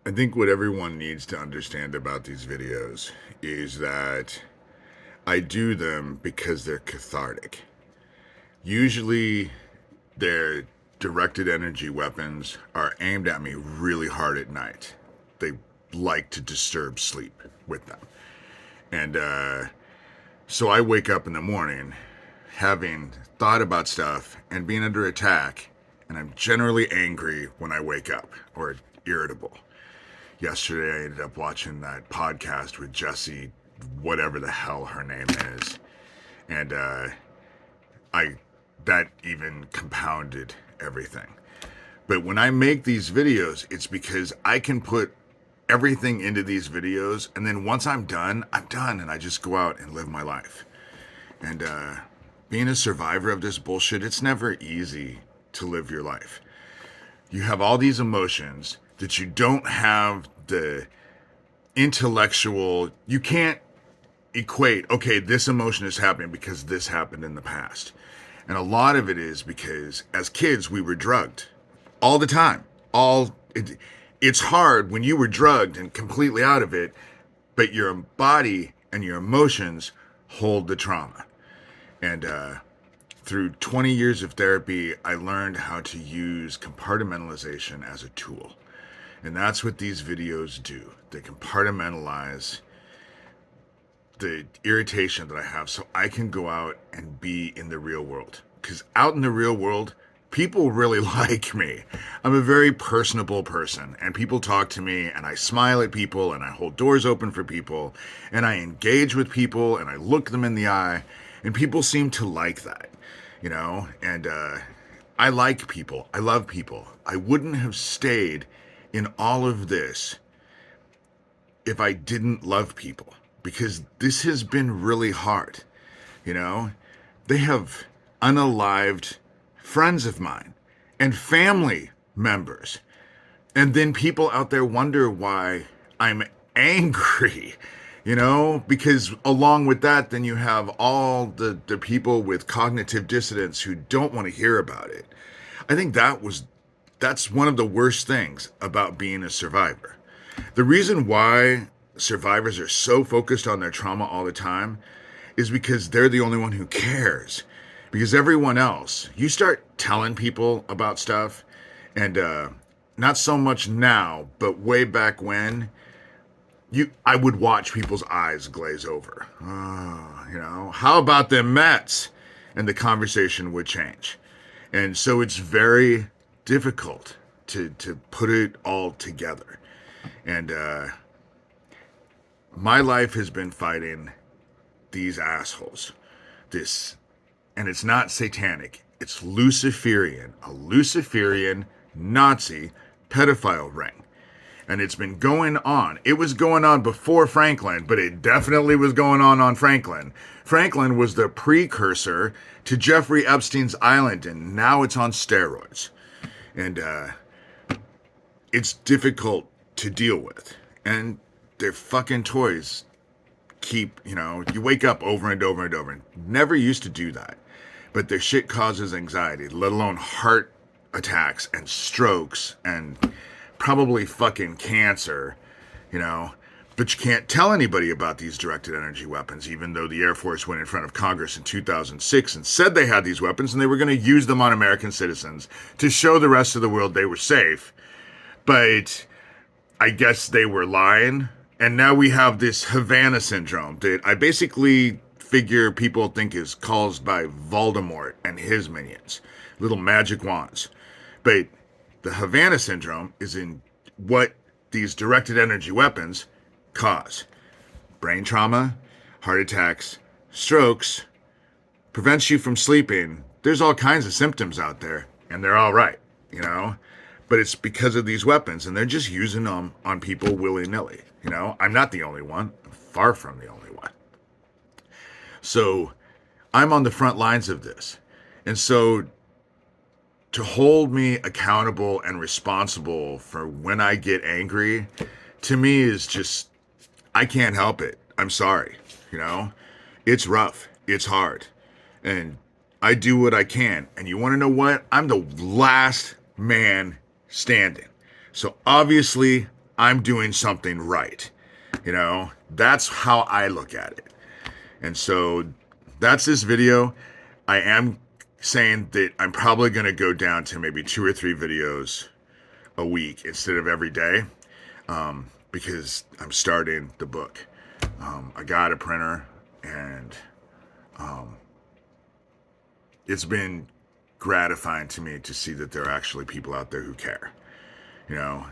I think what everyone needs to understand about these videos is that I do them because they're cathartic. Usually, their directed energy weapons are aimed at me really hard at night. They like to disturb sleep with them. And so I wake up in the morning having thought about stuff and being under attack, and I'm generally angry when I wake up or irritable. Yesterday, I ended up watching that podcast with Jesse, whatever the hell her name is, and I that even compounded everything. But when I make these videos, it's because I can put everything into these videos, and then once I'm done, and I just go out and live my life. And being a survivor of this bullshit, it's never easy to live your life. You have all these emotions that you don't have the intellectual, you can't equate, okay, this emotion is happening because this happened in the past. And a lot of it is because as kids, we were drugged all the time. It's hard when you were drugged and completely out of it, but your body and your emotions hold the trauma. And through 20 years of therapy, I learned how to use compartmentalization as a tool. And that's what these videos do. They compartmentalize the irritation that I have so I can go out and be in the real world. Because out in the real world, people really like me. I'm a very personable person, and people talk to me, and I smile at people, and I hold doors open for people, and I engage with people, and I look them in the eye, and people seem to like that, you know? And I like people. I love people. I wouldn't have stayed in all of this if I didn't love people, because this has been really hard, you know? They have unalived friends of mine and family members. And then people out there wonder why I'm angry, you know? Because along with that, then you have all the people with cognitive dissonance who don't want to hear about it. I think that's one of the worst things about being a survivor. The reason why survivors are so focused on their trauma all the time is because they're the only one who cares. Because everyone else, you start telling people about stuff, and not so much now, but way back when, I would watch people's eyes glaze over. Oh, you know, how about them Mets? And the conversation would change. And so it's very difficult to put it all together. And my life has been fighting these assholes. This, and it's not satanic, it's Luciferian, a Luciferian Nazi pedophile ring. And it's been going on. It was going on before Franklin, but it definitely was going on Franklin. Franklin was the precursor to Jeffrey Epstein's Island, and now it's on steroids. And it's difficult to deal with. And their fucking toys keep, you know, you wake up over and over and over. And never used to do that. But their shit causes anxiety, let alone heart attacks and strokes and probably fucking cancer, you know. But you can't tell anybody about these directed energy weapons, even though the Air Force went in front of Congress in 2006 and said they had these weapons and they were going to use them on American citizens to show the rest of the world they were safe. But I guess they were lying. And now we have this Havana syndrome that I basically figure people think is caused by Voldemort and his minions, little magic wands. But the Havana syndrome is in what these directed energy weapons cause: brain trauma, heart attacks, strokes, prevents you from sleeping. There's all kinds of symptoms out there, and they're all right, you know? But it's because of these weapons, and they're just using them on people willy-nilly, you know? I'm not the only one. I'm far from the only one. So I'm on the front lines of this. And so to hold me accountable and responsible for when I get angry, to me is just, I can't help it. I'm sorry, you know? It's rough. It's hard. And I do what I can. And you want to know what? I'm the last man standing. So obviously, I'm doing something right. You know, that's how I look at it. And so that's this video. I am saying that I'm probably going to go down to maybe 2 or 3 videos a week instead of every day, because I'm starting the book. I got a printer, and it's been gratifying to me to see that there are actually people out there who care. You know,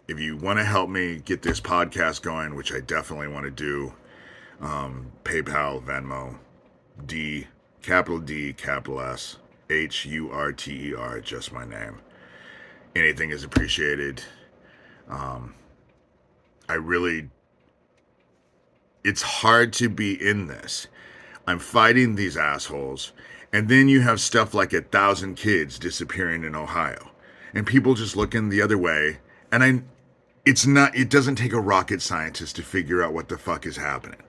if you want to help me get this podcast going, which I definitely want to do, PayPal, Venmo, capital D, capital S, HURTER, just my name. Anything is appreciated. It's hard to be in this. I'm fighting these assholes, and then you have stuff like 1,000 kids disappearing in Ohio, and people just looking the other way. And it doesn't take a rocket scientist to figure out what the fuck is happening.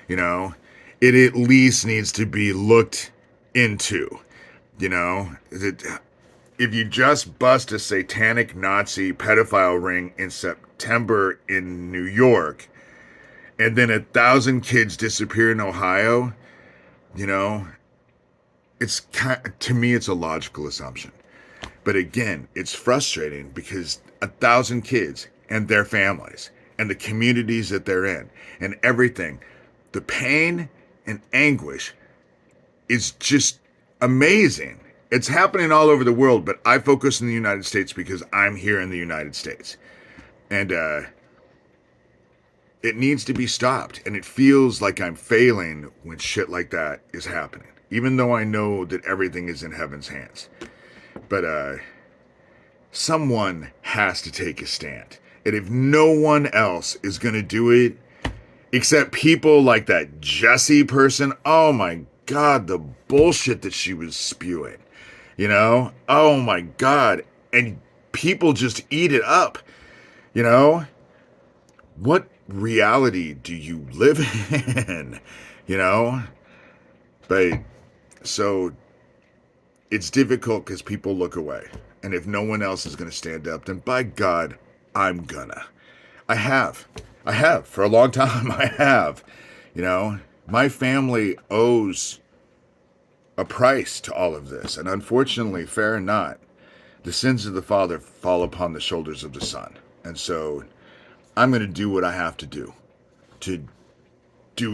You know, it at least needs to be looked into. You know, if you just bust a satanic Nazi pedophile ring in September in New York, and then 1,000 kids disappear in Ohio, you know, to me, it's a logical assumption. But again, it's frustrating because 1,000 kids and their families and the communities that they're in and everything, the pain and anguish is just amazing. It's happening all over the world, but I focus in the United States because I'm here in the United States. And it needs to be stopped. And it feels like I'm failing when shit like that is happening, even though I know that everything is in heaven's hands. But someone has to take a stand. And if no one else is going to do it, except people like that Jessie person, oh my God, the bullshit that she was spewing, you know? Oh my God. And people just eat it up, you know? What reality do you live in, you know? But so it's difficult because people look away. And if no one else is going to stand up, then by God, I'm gonna. I have for a long time. I have, you know, my family owes a price to all of this. And unfortunately, fair or not, the sins of the father fall upon the shoulders of the son. And so I'm going to do what I have to do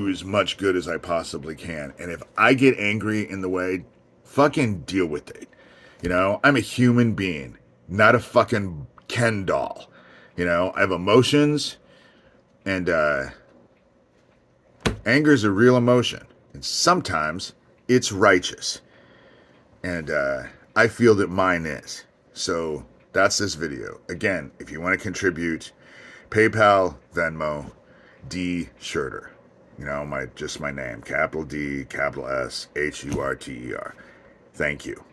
as much good as I possibly can. And if I get angry in the way, fucking deal with it. You know, I'm a human being, not a fucking Ken doll. You know, I have emotions, and anger is a real emotion. And sometimes it's righteous. And I feel that mine is. So that's this video. Again, if you want to contribute, PayPal, Venmo, D Schurter. You know, my name, capital D, capital S, HURTER. Thank you.